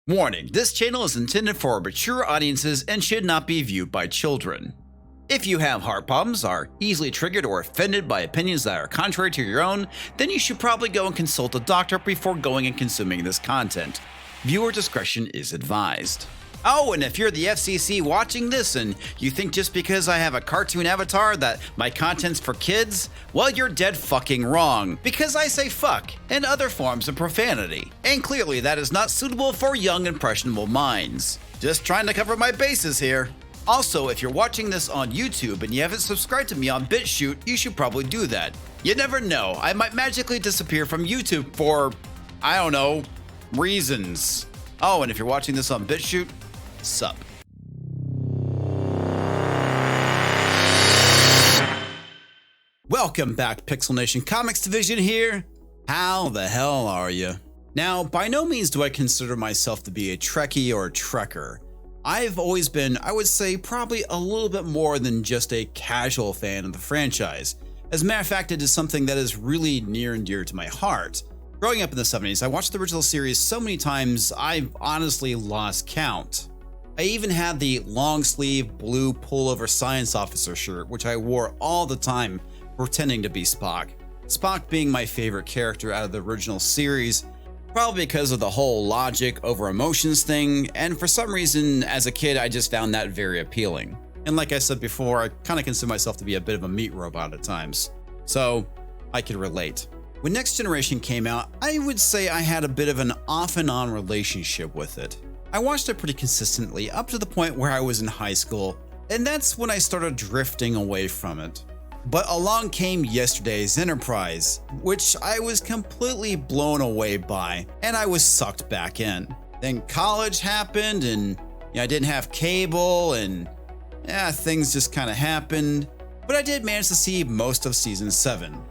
Warning, this channel is intended for mature audiences and should not be viewed by children. If you have heart problems, are easily triggered or offended by opinions that are contrary to your own, then you should probably go and consult a doctor before going and consuming this content. Viewer discretion is advised. Oh, and if you're the FCC watching this and you think just because I have a cartoon avatar that my content's for kids, well, you're dead fucking wrong, because I say fuck and other forms of profanity, and clearly that is not suitable for young impressionable minds. Just trying to cover my bases here. Also, if you're watching this on YouTube and you haven't subscribed to me on BitChute, you should probably do that. You never know, I might magically disappear from YouTube for, I don't know, reasons. Oh, and if you're watching this on BitChute, sup. Welcome back, Pixel Nation Comics Division here. How the hell are you? Now, by no means do I consider myself to be a Trekkie or a Trekker. I've always been, I would say, probably a little bit more than just a casual fan of the franchise. As a matter of fact, it is something that is really near and dear to my heart. Growing up in the 70s, I watched the original series so many times, I've honestly lost count. I even had the long sleeve blue pullover science officer shirt, which I wore all the time pretending to be Spock. Spock being my favorite character out of the original series, probably because of the whole logic over emotions thing, and for some reason as a kid I just found that very appealing. And like I said before, I kind of consider myself to be a bit of a meat robot at times, so I could relate. When Next Generation came out, I would say I had a bit of an off and on relationship with it. I watched it pretty consistently up to the point where I was in high school, and that's when I started drifting away from it. But along came yesterday's Enterprise, which I was completely blown away by, and I was sucked back in. Then college happened, and I didn't have cable, and things just kind of happened. But I did manage to see most of Season 7.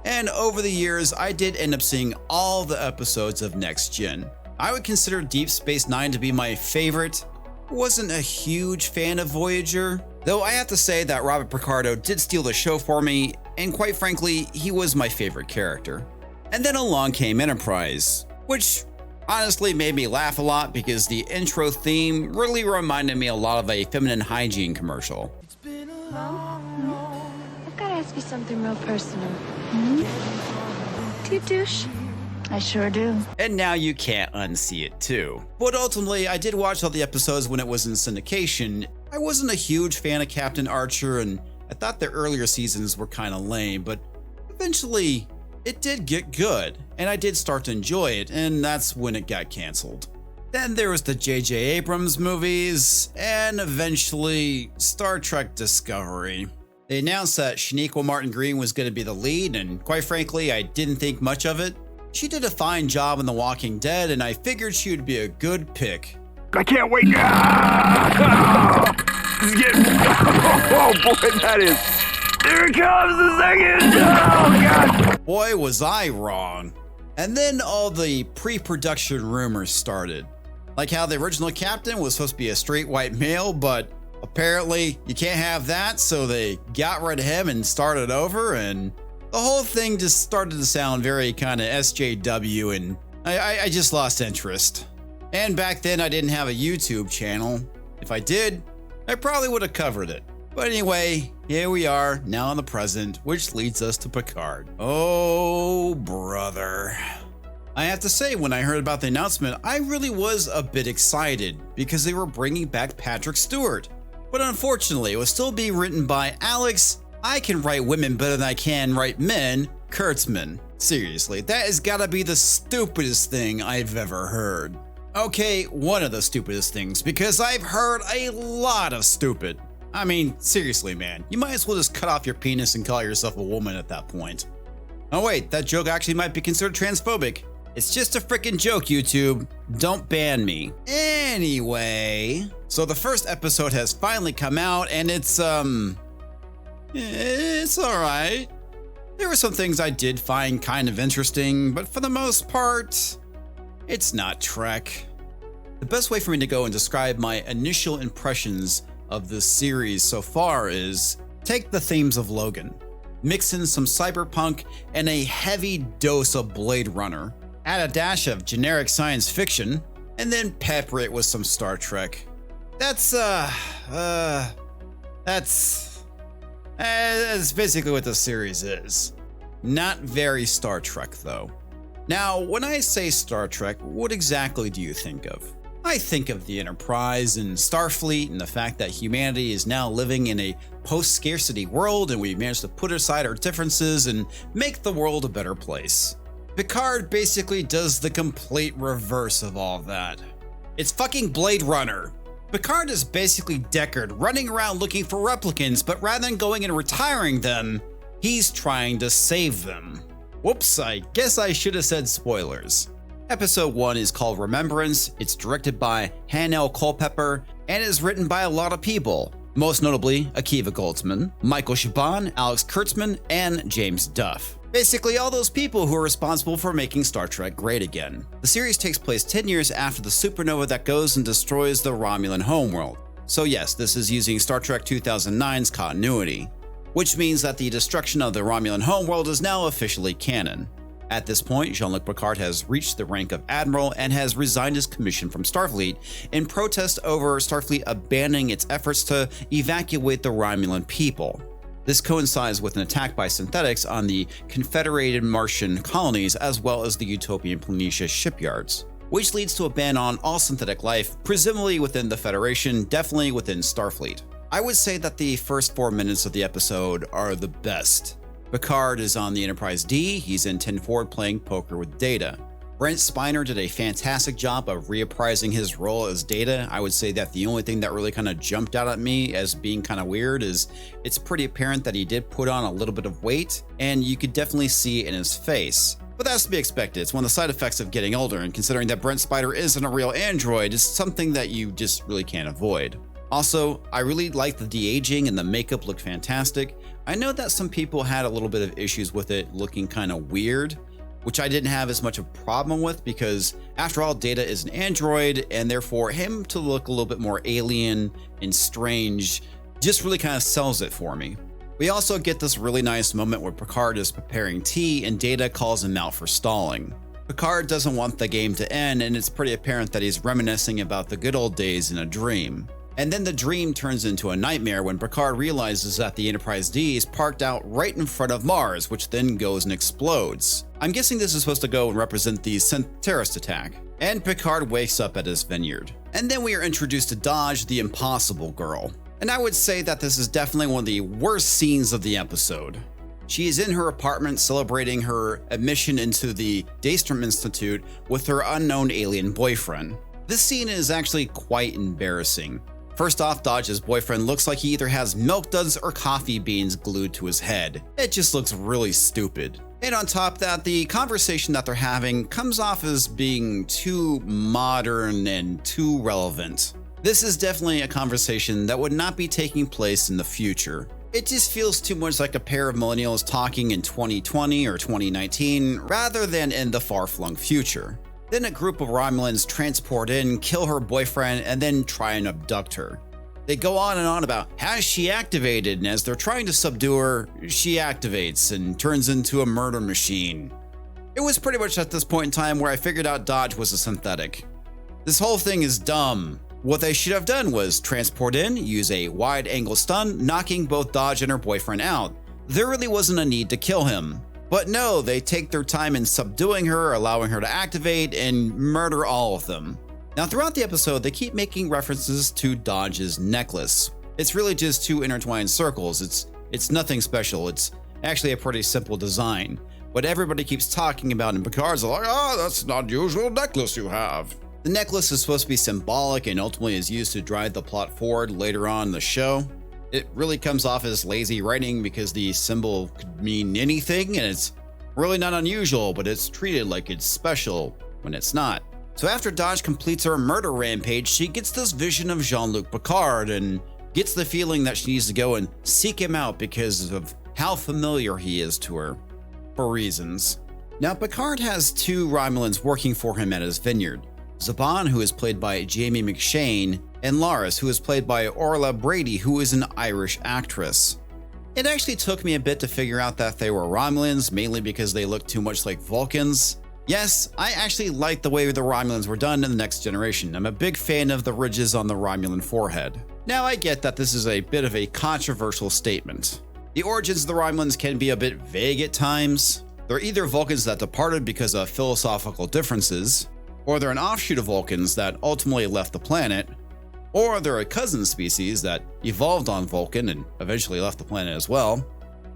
And over the years, I did end up seeing all the episodes of Next Gen. I would consider Deep Space Nine to be my favorite. Wasn't a huge fan of Voyager, though I have to say that Robert Picardo did steal the show for me, and quite frankly, he was my favorite character. And then along came Enterprise, which honestly made me laugh a lot because the intro theme really reminded me a lot of a feminine hygiene commercial. Mom, I've got to ask you something real personal. Do you douche? I sure do. And now you can't unsee it too. But ultimately, I did watch all the episodes when it was in syndication. I wasn't a huge fan of Captain Archer, and I thought the earlier seasons were kind of lame, but eventually it did get good, and I did start to enjoy it, and that's when it got canceled. Then there was the J.J. Abrams movies, and eventually Star Trek Discovery. They announced that Shaniqua Martin Green was going to be the lead, and quite frankly, I didn't think much of it. She did a fine job in The Walking Dead, and I figured she would be a good pick. I can't wait. Oh boy, that is. Here it comes, the second. Oh god. Boy, was I wrong. And then all the pre-production rumors started. Like how the original captain was supposed to be a straight white male, but apparently you can't have that, so they got rid of him and started over, and the whole thing just started to sound very kind of SJW, and I just lost interest. And back then I didn't have a YouTube channel. If I did, I probably would have covered it. But anyway, here we are, now in the present, which leads us to Picard. Oh, brother. I have to say, when I heard about the announcement, I really was a bit excited because they were bringing back Patrick Stewart. But unfortunately, it would still be written by Alex, I can write women better than I can write men, Kurtzman. Seriously, that has gotta be the stupidest thing I've ever heard. Okay, one of the stupidest things, because I've heard a lot of stupid. I mean, seriously, man, you might as well just cut off your penis and call yourself a woman at that point. Oh wait, that joke actually might be considered transphobic. It's just a freaking joke, YouTube. Don't ban me. Anyway, so the first episode has finally come out, and it's alright. There were some things I did find kind of interesting, but for the most part, it's not Trek. The best way for me to go and describe my initial impressions of this series so far is take the themes of Logan, mix in some cyberpunk and a heavy dose of Blade Runner, add a dash of generic science fiction, and then pepper it with some Star Trek. That's basically what the series is. Not very Star Trek though. Now, when I say Star Trek, what exactly do you think of? I think of the Enterprise and Starfleet and the fact that humanity is now living in a post-scarcity world and we managed to put aside our differences and make the world a better place. Picard basically does the complete reverse of all that. It's fucking Blade Runner. Picard is basically Deckard running around looking for replicants, but rather than going and retiring them, he's trying to save them. Whoops, I guess I should have said spoilers. Episode 1 is called Remembrance. It's directed by Hanel Culpepper and is written by a lot of people, most notably Akiva Goldsman, Michael Chabon, Alex Kurtzman, and James Duff. Basically all those people who are responsible for making Star Trek great again. The series takes place 10 years after the supernova that goes and destroys the Romulan homeworld. So yes, this is using Star Trek 2009's continuity, which means that the destruction of the Romulan homeworld is now officially canon. At this point, Jean-Luc Picard has reached the rank of Admiral and has resigned his commission from Starfleet in protest over Starfleet abandoning its efforts to evacuate the Romulan people. This coincides with an attack by synthetics on the Confederated Martian colonies as well as the Utopian Planitia shipyards, which leads to a ban on all synthetic life, presumably within the Federation, definitely within Starfleet. I would say that the first 4 minutes of the episode are the best. Picard is on the Enterprise D, he's in 10 Forward playing poker with Data. Brent Spiner did a fantastic job of reappraising his role as Data. I would say that the only thing that really kind of jumped out at me as being kind of weird is it's pretty apparent that he did put on a little bit of weight, and you could definitely see it in his face. But that's to be expected. It's one of the side effects of getting older, and considering that Brent Spiner isn't a real android, it's something that you just really can't avoid. Also, I really liked the de-aging and the makeup looked fantastic. I know that some people had a little bit of issues with it looking kind of weird, which I didn't have as much of a problem with because after all, Data is an android, and therefore him to look a little bit more alien and strange just really kind of sells it for me. We also get this really nice moment where Picard is preparing tea and Data calls him out for stalling. Picard doesn't want the game to end, and it's pretty apparent that he's reminiscing about the good old days in a dream. And then the dream turns into a nightmare when Picard realizes that the Enterprise D is parked out right in front of Mars, which then goes and explodes. I'm guessing this is supposed to go and represent the terrorist attack. And Picard wakes up at his vineyard. And then we are introduced to Dahj, the Impossible Girl. And I would say that this is definitely one of the worst scenes of the episode. She is in her apartment celebrating her admission into the Daystrom Institute with her unknown alien boyfriend. This scene is actually quite embarrassing. First off, Dahj's boyfriend looks like he either has milk duds or coffee beans glued to his head. It just looks really stupid. And on top of that, the conversation that they're having comes off as being too modern and too relevant. This is definitely a conversation that would not be taking place in the future. It just feels too much like a pair of millennials talking in 2020 or 2019 rather than in the far-flung future. Then a group of Romulans transport in, kill her boyfriend, and then try and abduct her. They go on and on about how she activated, and as they're trying to subdue her, she activates and turns into a murder machine. It was pretty much at this point in time where I figured out Dahj was a synthetic. This whole thing is dumb. What they should have done was transport in, use a wide-angle stun, knocking both Dahj and her boyfriend out. There really wasn't a need to kill him. But no, they take their time in subduing her, allowing her to activate, and murder all of them. Now throughout the episode, they keep making references to Dahj's necklace. It's really just two intertwined circles. It's nothing special. It's actually a pretty simple design. But everybody keeps talking about it, and Picard's like, oh, that's not the usual necklace you have. The necklace is supposed to be symbolic and ultimately is used to drive the plot forward later on in the show. It really comes off as lazy writing because the symbol could mean anything and it's really not unusual, but it's treated like it's special when it's not. So after Dahj completes her murder rampage, she gets this vision of Jean-Luc Picard and gets the feeling that she needs to go and seek him out because of how familiar he is to her, for reasons. Now Picard has two Romulans working for him at his vineyard. Zhaban, who is played by Jamie McShane, and Laris, who is played by Orla Brady, who is an Irish actress. It actually took me a bit to figure out that they were Romulans, mainly because they look too much like Vulcans. Yes, I actually like the way the Romulans were done in the Next Generation. I'm a big fan of the ridges on the Romulan forehead. Now I get that this is a bit of a controversial statement. The origins of the Romulans can be a bit vague at times. They're either Vulcans that departed because of philosophical differences, or they're an offshoot of Vulcans that ultimately left the planet, or they're a cousin species that evolved on Vulcan and eventually left the planet as well.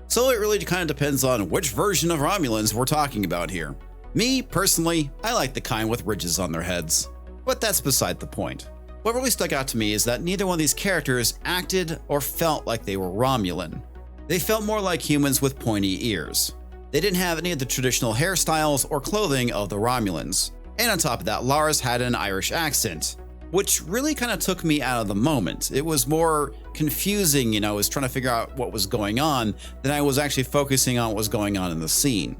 So it really kind of depends on which version of Romulans we're talking about here. Me, personally, I like the kind with ridges on their heads. But that's beside the point. What really stuck out to me is that neither one of these characters acted or felt like they were Romulan. They felt more like humans with pointy ears. They didn't have any of the traditional hairstyles or clothing of the Romulans. And on top of that, Lars had an Irish accent, which really kind of took me out of the moment. It was more confusing, I was trying to figure out what was going on than I was actually focusing on what was going on in the scene.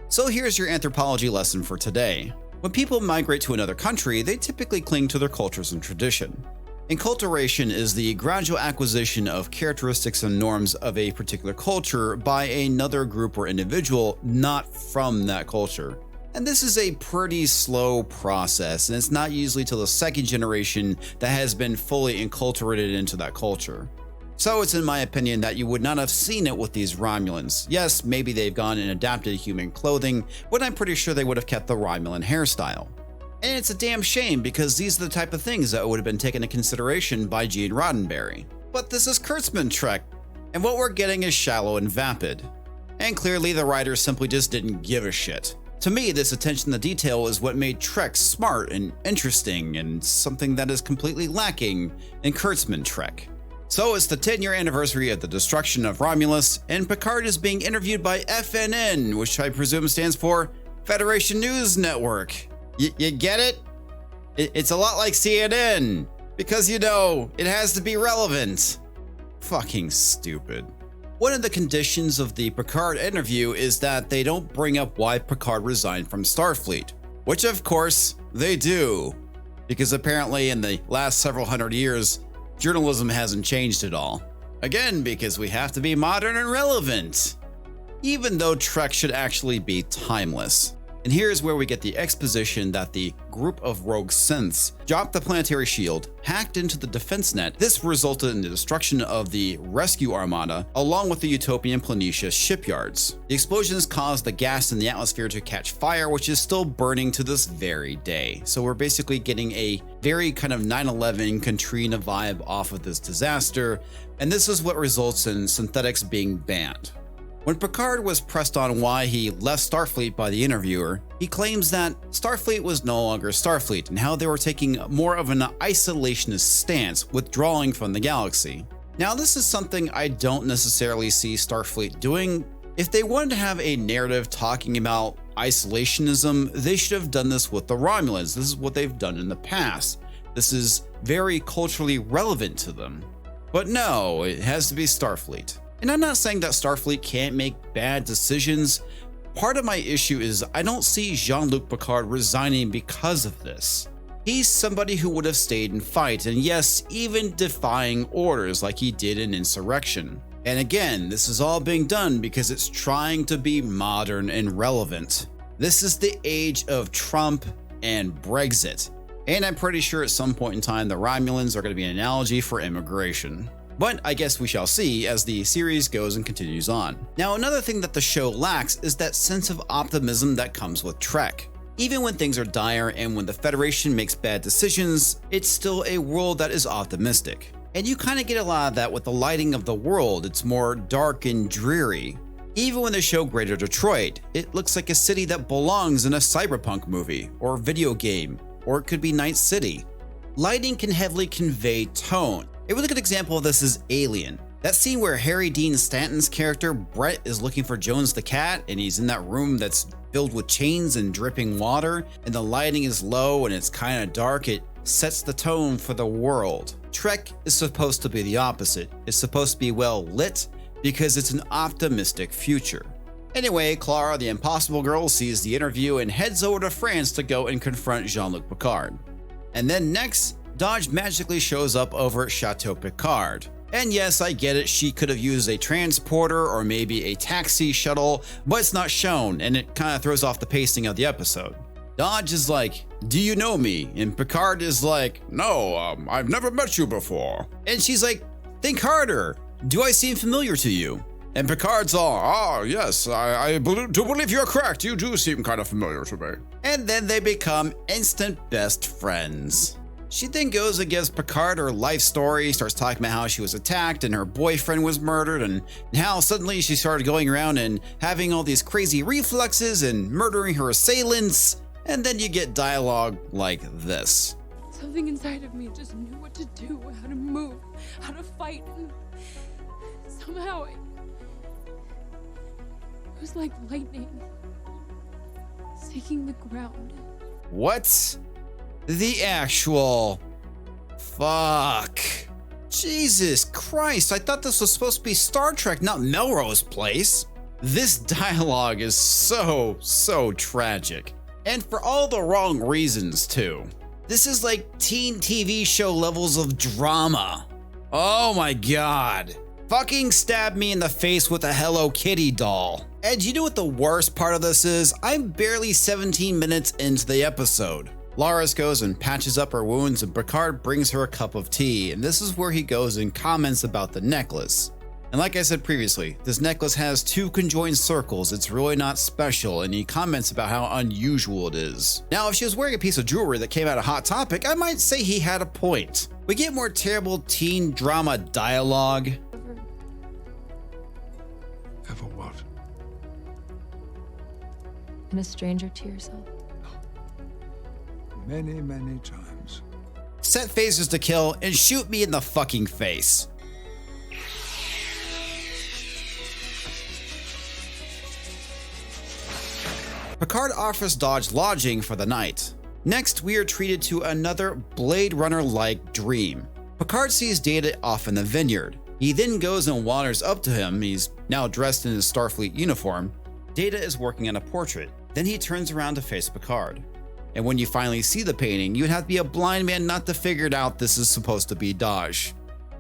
So here's your anthropology lesson for today. When people migrate to another country, they typically cling to their cultures and tradition. Enculturation is the gradual acquisition of characteristics and norms of a particular culture by another group or individual not from that culture. And this is a pretty slow process, and it's not usually till the second generation that has been fully enculturated into that culture. So it's in my opinion that you would not have seen it with these Romulans. Yes, maybe they've gone and adapted human clothing, but I'm pretty sure they would have kept the Romulan hairstyle. And it's a damn shame because these are the type of things that would have been taken into consideration by Gene Roddenberry. But this is Kurtzman Trek, and what we're getting is shallow and vapid. And clearly the writers simply just didn't give a shit. To me, this attention to detail is what made Trek smart and interesting, and something that is completely lacking in Kurtzman Trek. So it's the 10-year anniversary of the destruction of Romulus, and Picard is being interviewed by FNN, which I presume stands for Federation News Network. You get it? It's a lot like CNN, because it has to be relevant. Fucking stupid. One of the conditions of the Picard interview is that they don't bring up why Picard resigned from Starfleet, which of course they do, because apparently in the last several hundred years, journalism hasn't changed at all. Again, because we have to be modern and relevant, even though Trek should actually be timeless. And here's where we get the exposition that the group of rogue synths dropped the planetary shield, hacked into the defense net. This resulted in the destruction of the rescue armada, along with the Utopian Planitia shipyards. The explosions caused the gas in the atmosphere to catch fire, which is still burning to this very day. So we're basically getting a very kind of 9/11 Katrina vibe off of this disaster, and this is what results in synthetics being banned. When Picard was pressed on why he left Starfleet by the interviewer, he claims that Starfleet was no longer Starfleet and how they were taking more of an isolationist stance, withdrawing from the galaxy. Now, this is something I don't necessarily see Starfleet doing. If they wanted to have a narrative talking about isolationism, they should have done this with the Romulans. This is what they've done in the past. This is very culturally relevant to them. But no, it has to be Starfleet. And I'm not saying that Starfleet can't make bad decisions. Part of my issue is I don't see Jean-Luc Picard resigning because of this. He's somebody who would have stayed and fight, and yes, even defying orders like he did in Insurrection. And again, this is all being done because it's trying to be modern and relevant. This is the age of Trump and Brexit. And I'm pretty sure at some point in time, the Romulans are going to be an analogy for immigration. But I guess we shall see as the series goes and continues on. Now, another thing that the show lacks is that sense of optimism that comes with Trek. Even when things are dire and when the Federation makes bad decisions, it's still a world that is optimistic. And you kind of get a lot of that with the lighting of the world. It's more dark and dreary. Even when they show Greater Detroit, it looks like a city that belongs in a cyberpunk movie or video game, or it could be Night City. Lighting can heavily convey tone. A really good example of this is Alien. That scene where Harry Dean Stanton's character, Brett, is looking for Jones the cat, and he's in that room that's filled with chains and dripping water, and the lighting is low and it's kind of dark, it sets the tone for the world. Trek is supposed to be the opposite. It's supposed to be well lit because it's an optimistic future. Anyway, Clara, the Impossible Girl, sees the interview and heads over to France to go and confront Jean-Luc Picard. And then next, Dodge magically shows up over at Chateau Picard. And yes, I get it, she could have used a transporter or maybe a taxi shuttle, but it's not shown, and it kind of throws off the pacing of the episode. Dodge is like, "Do you know me?" And Picard is like, "No, I've never met you before." And she's like, "Think harder. Do I seem familiar to you?" And Picard's all, yes, I do believe you're correct. You do seem kind of familiar to me." And then they become instant best friends. She then goes and gives Picard her life story, starts talking about how she was attacked and her boyfriend was murdered, and how suddenly she started going around and having all these crazy reflexes and murdering her assailants. And then you get dialogue like this. Something inside of me just knew what to do, how to move, how to fight. And somehow it was like lightning, seeking the ground. What? The actual fuck. Jesus Christ, I thought this was supposed to be Star Trek, not Melrose Place. This dialogue is so tragic. And for all the wrong reasons too. This is like teen TV show levels of drama. Oh my god. Fucking stab me in the face with a Hello Kitty doll. And you know what the worst part of this is? I'm barely 17 minutes into the episode. Laris goes and patches up her wounds, and Picard brings her a cup of tea, and this is where he goes and comments about the necklace. And like I said previously, this necklace has 2 conjoined circles. It's really not special, and he comments about how unusual it is. Now, if she was wearing a piece of jewelry that came out of Hot Topic, I might say he had a point. We get more terrible teen drama dialogue. Ever what? And a stranger to yourself. Many, many times. Set phasers to kill and shoot me in the fucking face. Picard offers Dodge lodging for the night. Next, we are treated to another Blade Runner-like dream. Picard sees Data off in the vineyard. He then goes and wanders up to him. He's now dressed in his Starfleet uniform. Data is working on a portrait. Then he turns around to face Picard. And when you finally see the painting, you'd have to be a blind man not to figure it out this is supposed to be Dodge.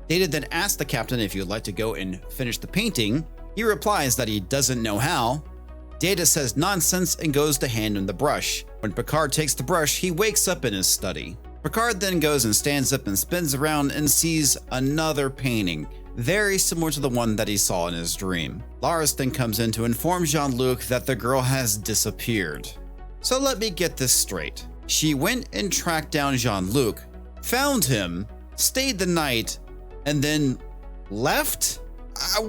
Data then asks the captain if he would like to go and finish the painting. He replies that he doesn't know how. Data says nonsense and goes to hand him the brush. When Picard takes the brush, he wakes up in his study. Picard then goes and stands up and spins around and sees another painting, very similar to the one that he saw in his dream. Laris then comes in to inform Jean-Luc that the girl has disappeared. So let me get this straight. She went and tracked down Jean-Luc, found him, stayed the night, and then left?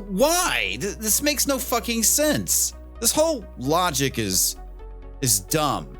Why? This makes no fucking sense. This whole logic is dumb.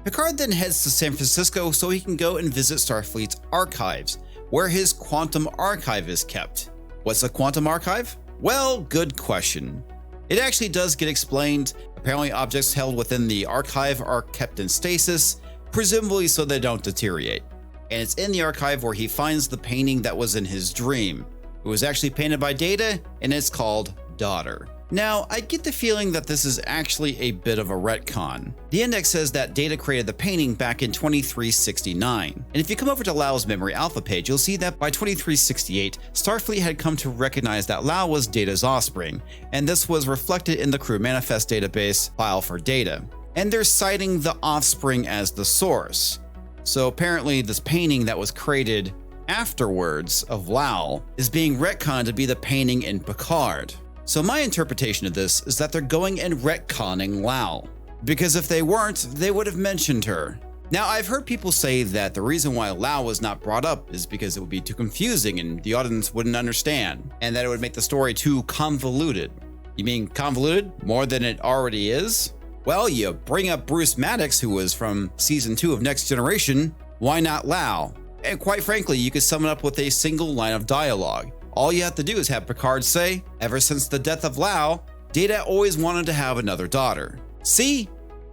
Picard then heads to San Francisco so he can go and visit Starfleet's archives, where his quantum archive is kept. What's a quantum archive? Well, good question. It actually does get explained. Apparently, objects held within the archive are kept in stasis, presumably so they don't deteriorate. And it's in the archive where he finds the painting that was in his dream. It was actually painted by Data, and it's called Daughter. Now, I get the feeling that this is actually a bit of a retcon. The index says that Data created the painting back in 2369. And if you come over to Lau's memory alpha page, you'll see that by 2368, Starfleet had come to recognize that Lau was Data's offspring, and this was reflected in the crew manifest database file for Data. And they're citing the offspring as the source. So apparently this painting that was created afterwards of Lau is being retconned to be the painting in Picard. So my interpretation of this is that they're going and retconning Lau, because if they weren't, they would have mentioned her. Now, I've heard people say that the reason why Lau was not brought up is because it would be too confusing and the audience wouldn't understand, and that it would make the story too convoluted. You mean convoluted more than it already is? Well, you bring up Bruce Maddox, who was from season 2 of Next Generation, why not Lau? And quite frankly, you could sum it up with a single line of dialogue. All you have to do is have Picard say, ever since the death of Lau, Data always wanted to have another daughter. See?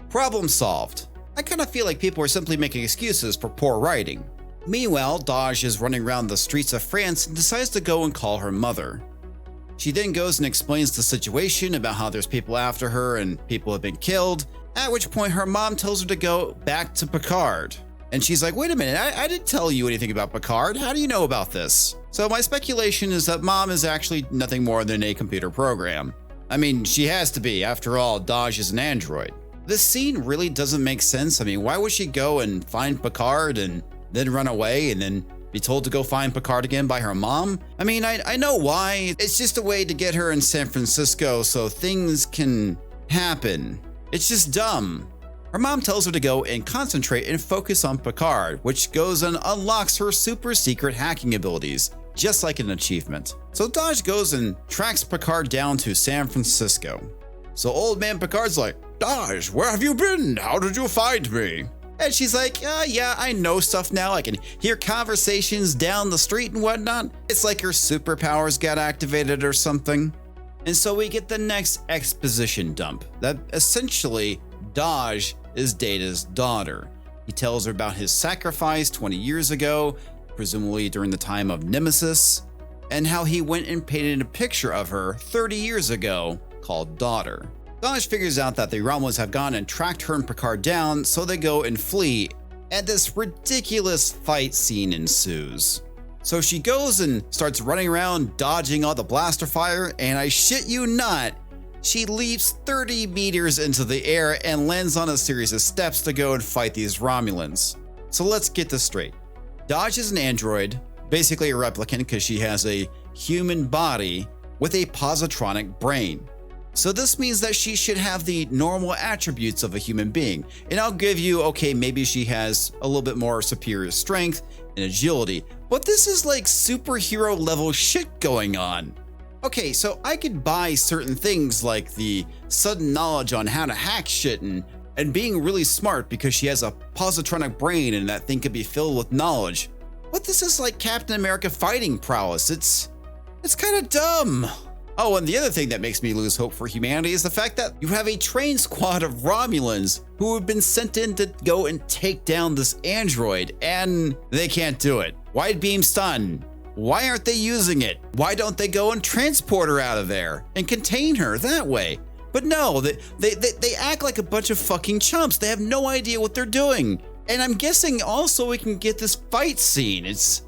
Problem solved. I kind of feel like people are simply making excuses for poor writing. Meanwhile, Dodge is running around the streets of France and decides to go and call her mother. She then goes and explains the situation about how there's people after her and people have been killed, at which point her mom tells her to go back to Picard. And she's like, wait a minute, I didn't tell you anything about Picard. How do you know about this? So my speculation is that Mom is actually nothing more than a computer program. I mean, she has to be. After all, Dodge is an android. This scene really doesn't make sense. I mean, why would she go and find Picard and then run away and then be told to go find Picard again by her mom? I mean, I know why. It's just a way to get her in San Francisco so things can happen. It's just dumb. Her mom tells her to go and concentrate and focus on Picard, which goes and unlocks her super secret hacking abilities, just like an achievement. So Dodge goes and tracks Picard down to San Francisco. So old man Picard's like, Dodge, where have you been? How did you find me? And she's like, yeah, I know stuff now. I can hear conversations down the street and whatnot. It's like her superpowers got activated or something. And so we get the next exposition dump that essentially Dodge is Data's daughter. He tells her about his sacrifice 20 years ago, presumably during the time of Nemesis, and how he went and painted a picture of her 30 years ago called Daughter. Dodge figures out that the Romulans have gone and tracked her and Picard down, so they go and flee, and this ridiculous fight scene ensues. So she goes and starts running around dodging all the blaster fire, and I shit you not, she leaps 30 meters into the air and lands on a series of steps to go and fight these Romulans. So let's get this straight. Dodge is an android, basically a replicant because she has a human body with a positronic brain. So this means that she should have the normal attributes of a human being. And I'll give you, okay, maybe she has a little bit more superior strength and agility, but this is like superhero level shit going on. Okay, so I could buy certain things like the sudden knowledge on how to hack shit and being really smart because she has a positronic brain and that thing could be filled with knowledge. But this is like Captain America fighting prowess. It's kind of dumb. Oh, and the other thing that makes me lose hope for humanity is the fact that you have a train squad of Romulans who have been sent in to go and take down this android, and they can't do it. Wide beam stun. Why aren't they using it? Why don't they go and transport her out of there and contain her that way? But no, they act like a bunch of fucking chumps. They have no idea what they're doing. And I'm guessing also we can get this fight scene. It's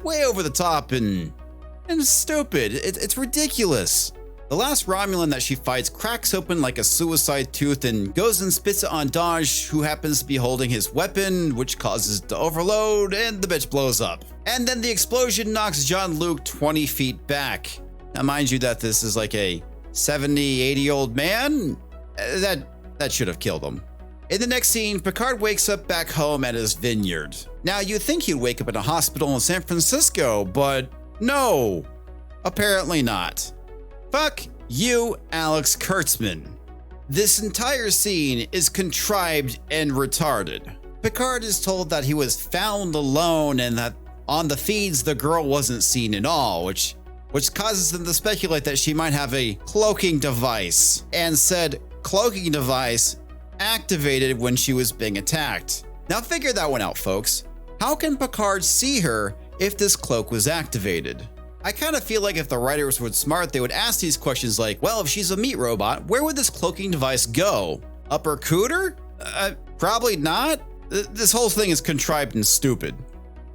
way over the top and stupid. It's ridiculous. The last Romulan that she fights cracks open like a suicide tooth and goes and spits it on Dodge, who happens to be holding his weapon, which causes it to overload, and the bitch blows up. And then the explosion knocks Jean-Luc 20 feet back. Now mind you that this is like a 70, 80-year-old man. That should have killed him. In the next scene, Picard wakes up back home at his vineyard. Now you'd think he'd wake up in a hospital in San Francisco, but no, apparently not. Fuck you, Alex Kurtzman. This entire scene is contrived and retarded. Picard is told that he was found alone and that on the feeds the girl wasn't seen at all, which causes them to speculate that she might have a cloaking device, and said cloaking device activated when she was being attacked. Now figure that one out, folks. How can Picard see her if this cloak was activated? I kind of feel like if the writers were smart, they would ask these questions like, well, if she's a meat robot, where would this cloaking device go? Up her cooter? Probably not. This whole thing is contrived and stupid.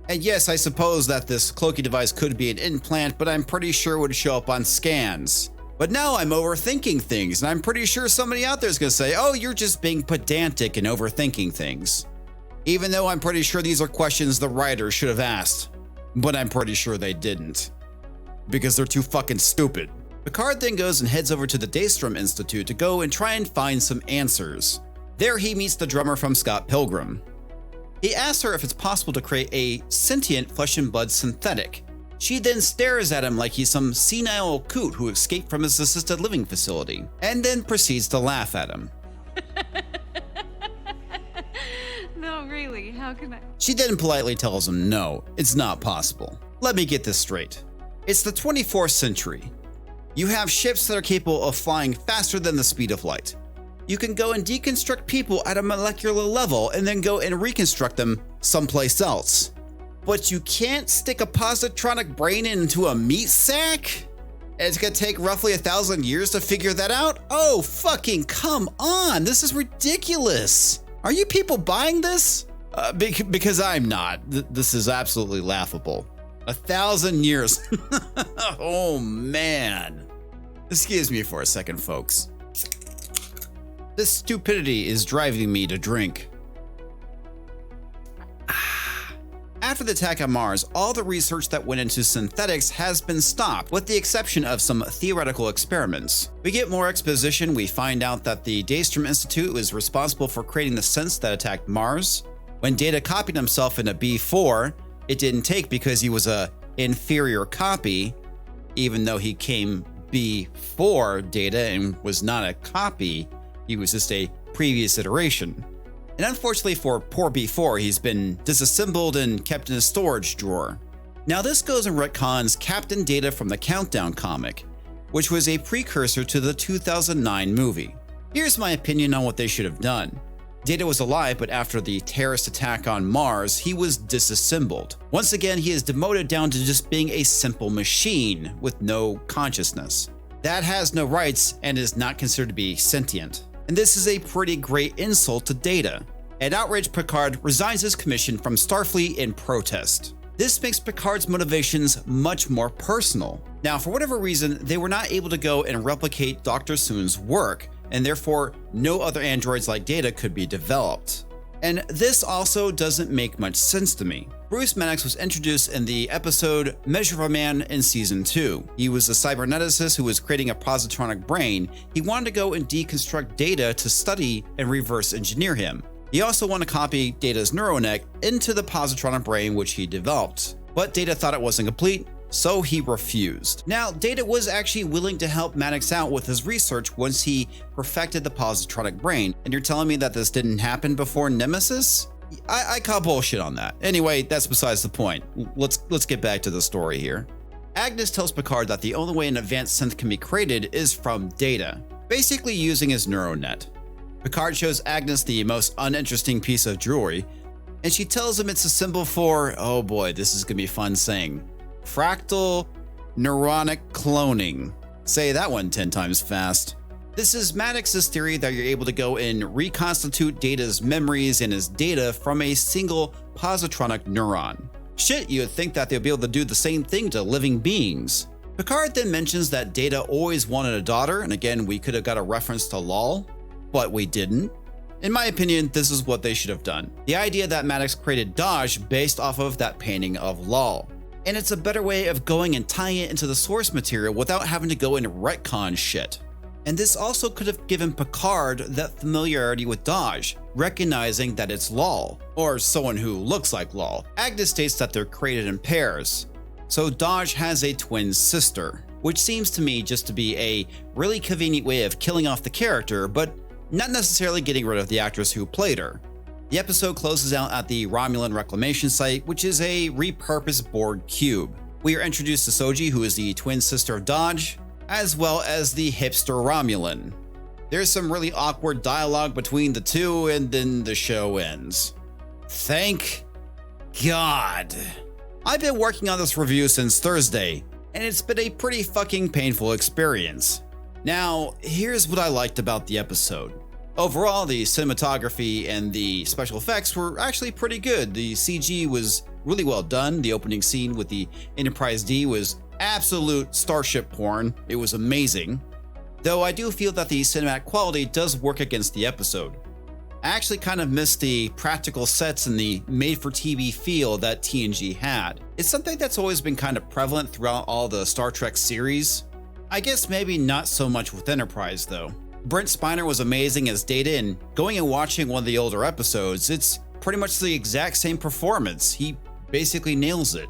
And yes, I suppose that this cloaking device could be an implant, but I'm pretty sure it would show up on scans. But now I'm overthinking things, and I'm pretty sure somebody out there is going to say, oh, you're just being pedantic and overthinking things. Even though I'm pretty sure these are questions the writers should have asked, but I'm pretty sure they didn't. Because they're too fucking stupid. Picard then goes and heads over to the Daystrom Institute to go and try and find some answers. There he meets the drummer from Scott Pilgrim. He asks her if it's possible to create a sentient flesh and blood synthetic. She then stares at him like he's some senile coot who escaped from his assisted living facility, and then proceeds to laugh at him. No, really, how can I? She then politely tells him no, it's not possible. Let me get this straight. It's the 24th century. You have ships that are capable of flying faster than the speed of light. You can go and deconstruct people at a molecular level and then go and reconstruct them someplace else. But you can't stick a positronic brain into a meat sack? And it's gonna take roughly 1,000 years to figure that out? Oh, fucking come on, this is ridiculous. Are you people buying this? Because I'm not. This is absolutely laughable. 1,000 years. Oh, man. Excuse me for a second, folks. This stupidity is driving me to drink. After the attack on Mars, all the research that went into synthetics has been stopped, with the exception of some theoretical experiments. We get more exposition. We find out that the Daystrom Institute was responsible for creating the synths that attacked Mars. When Data copied himself in a B4, it didn't take because he was a inferior copy, even though he came before Data and was not a copy. He was just a previous iteration. And unfortunately for poor B4, he's been disassembled and kept in a storage drawer. Now this goes and retcons Captain Data from the Countdown comic, which was a precursor to the 2009 movie. Here's my opinion on what they should have done. Data was alive, but after the terrorist attack on Mars, he was disassembled. Once again, he is demoted down to just being a simple machine with no consciousness. That has no rights and is not considered to be sentient. And this is a pretty great insult to Data. An outraged Picard resigns his commission from Starfleet in protest. This makes Picard's motivations much more personal. Now, for whatever reason, they were not able to go and replicate Dr. Soon's work, and therefore no other androids like Data could be developed. And this also doesn't make much sense to me. Bruce Maddox was introduced in the episode Measure of a Man in Season 2. He was a cyberneticist who was creating a positronic brain. He wanted to go and deconstruct Data to study and reverse engineer him. He also wanted to copy Data's neuronet into the positronic brain which he developed. But Data thought it wasn't complete, so he refused. Now, Data was actually willing to help Maddox out with his research once he perfected the positronic brain, and you're telling me that this didn't happen before Nemesis? I call bullshit on that. Anyway, that's besides the point. Let's get back to the story here. Agnes tells Picard that the only way an advanced synth can be created is from Data, basically using his neuronet. Picard shows Agnes the most uninteresting piece of jewelry, and she tells him it's a symbol for, oh boy, this is gonna be fun saying, fractal neuronic cloning. Say that one 10 times fast. This is Maddox's theory that you're able to go and reconstitute Data's memories and his data from a single positronic neuron. Shit, you would think that they'll be able to do the same thing to living beings. Picard then mentions that Data always wanted a daughter, and again, we could have got a reference to Lol, but we didn't. In my opinion, this is what they should have done. The idea that Maddox created Dodge based off of that painting of Lol. And it's a better way of going and tying it into the source material without having to go and retcon shit. And this also could have given Picard that familiarity with Dodge, recognizing that it's Lol, or someone who looks like Lol. Agnes states that they're created in pairs, so Dodge has a twin sister, which seems to me just to be a really convenient way of killing off the character, but not necessarily getting rid of the actress who played her. The episode closes out at the Romulan Reclamation Site, which is a repurposed Borg cube. We are introduced to Soji, who is the twin sister of Dodge, as well as the hipster Romulan. There's some really awkward dialogue between the two, and then the show ends. Thank God. I've been working on this review since Thursday, and it's been a pretty fucking painful experience. Now, here's what I liked about the episode. Overall, the cinematography and the special effects were actually pretty good. The CG was really well done. The opening scene with the Enterprise D was absolute starship porn. It was amazing. Though I do feel that the cinematic quality does work against the episode. I actually kind of missed the practical sets and the made-for-TV feel that TNG had. It's something that's always been kind of prevalent throughout all the Star Trek series. I guess maybe not so much with Enterprise though. Brent Spiner was amazing as Data, and going and watching one of the older episodes, it's pretty much the exact same performance. He basically nails it.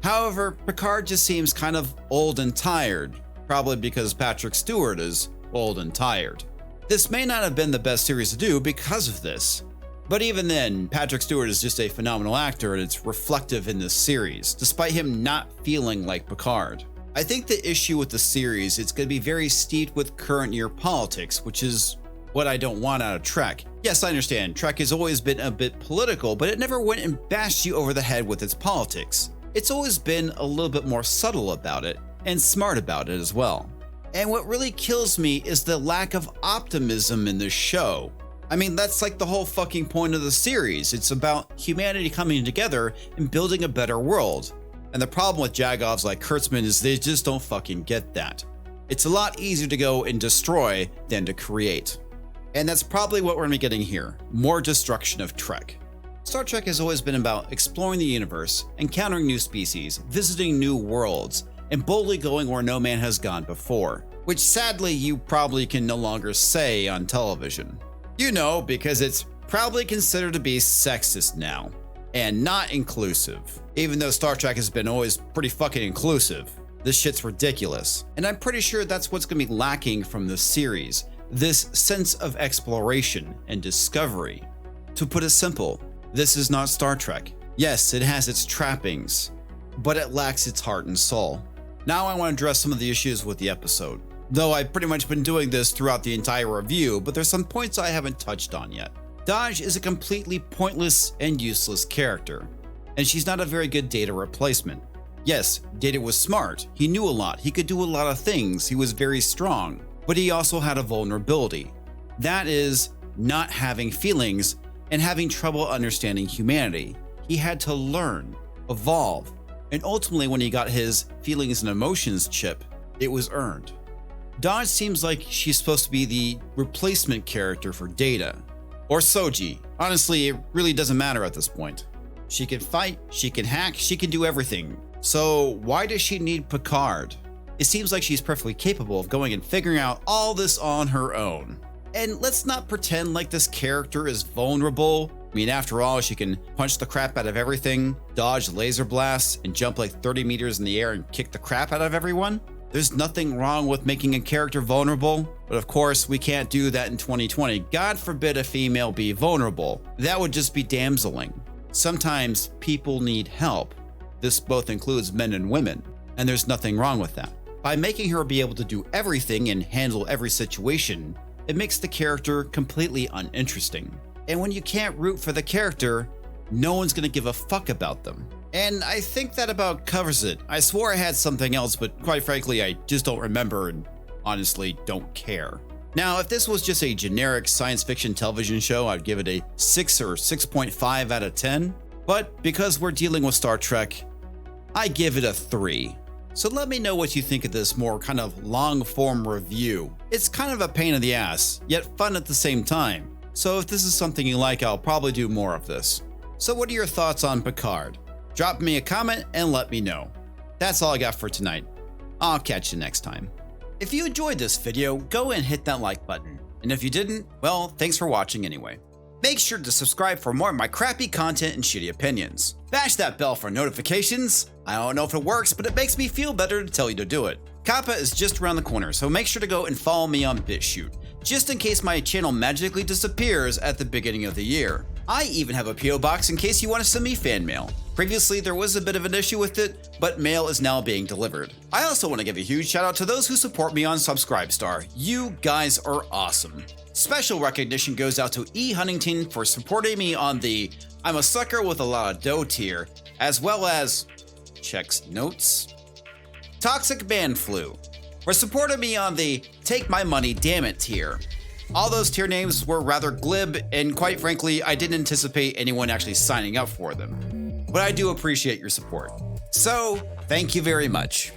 However, Picard just seems kind of old and tired, probably because Patrick Stewart is old and tired. This may not have been the best series to do because of this, but even then, Patrick Stewart is just a phenomenal actor, and it's reflective in this series, despite him not feeling like Picard. I think the issue with the series, it's going to be very steeped with current year politics, which is what I don't want out of Trek. Yes, I understand, Trek has always been a bit political, but it never went and bashed you over the head with its politics. It's always been a little bit more subtle about it, and smart about it as well. And what really kills me is the lack of optimism in this show. I mean, that's like the whole fucking point of the series. It's about humanity coming together and building a better world. And the problem with Jagovs like Kurtzman is they just don't fucking get that. It's a lot easier to go and destroy than to create. And that's probably what we're gonna be getting here, more destruction of Trek. Star Trek has always been about exploring the universe, encountering new species, visiting new worlds, and boldly going where no man has gone before, which sadly you probably can no longer say on television. You know, because it's probably considered to be sexist now, and not inclusive. Even though Star Trek has been always pretty fucking inclusive. This shit's ridiculous. And I'm pretty sure that's what's gonna be lacking from this series, this sense of exploration and discovery. To put it simple, this is not Star Trek. Yes, it has its trappings, but it lacks its heart and soul. Now I want to address some of the issues with the episode. Though I've pretty much been doing this throughout the entire review, but there's some points I haven't touched on yet. Dahj is a completely pointless and useless character, and she's not a very good Data replacement. Yes, Data was smart, he knew a lot, he could do a lot of things, he was very strong, but he also had a vulnerability. That is, not having feelings and having trouble understanding humanity. He had to learn, evolve, and ultimately when he got his feelings and emotions chip, it was earned. Dahj seems like she's supposed to be the replacement character for Data. Or Soji. Honestly, it really doesn't matter at this point. She can fight, she can hack, she can do everything. So why does she need Picard? It seems like she's perfectly capable of going and figuring out all this on her own. And let's not pretend like this character is vulnerable. I mean, after all, she can punch the crap out of everything, dodge laser blasts, and jump like 30 meters in the air and kick the crap out of everyone. There's nothing wrong with making a character vulnerable, but of course we can't do that in 2020. God forbid a female be vulnerable. That would just be damseling. Sometimes people need help. This both includes men and women, and there's nothing wrong with that. By making her be able to do everything and handle every situation, it makes the character completely uninteresting. And when you can't root for the character, no one's gonna give a fuck about them. And I think that about covers it. I swore I had something else, but quite frankly, I just don't remember and honestly don't care. Now, if this was just a generic science fiction television show, I'd give it a 6 or 6.5 out of 10. But because we're dealing with Star Trek, I give it a 3. So let me know what you think of this more kind of long form review. It's kind of a pain in the ass, yet fun at the same time. So if this is something you like, I'll probably do more of this. So what are your thoughts on Picard? Drop me a comment and let me know. That's all I got for tonight. I'll catch you next time. If you enjoyed this video, go and hit that like button. And if you didn't, well, thanks for watching anyway. Make sure to subscribe for more of my crappy content and shitty opinions. Bash that bell for notifications. I don't know if it works, but it makes me feel better to tell you to do it. Kappa is just around the corner, so make sure to go and follow me on BitChute, just in case my channel magically disappears at the beginning of the year. I even have a PO box in case you want to send me fan mail. Previously, there was a bit of an issue with it, but mail is now being delivered. I also want to give a huge shout out to those who support me on Subscribestar. You guys are awesome. Special recognition goes out to EHuntington for supporting me on the I'm a sucker with a lot of dough tier, as well as checks notes. Toxic Man Flu for supporting me on the Take My Money Damn It tier. All those tier names were rather glib, and quite frankly, I didn't anticipate anyone actually signing up for them. But I do appreciate your support. So, thank you very much.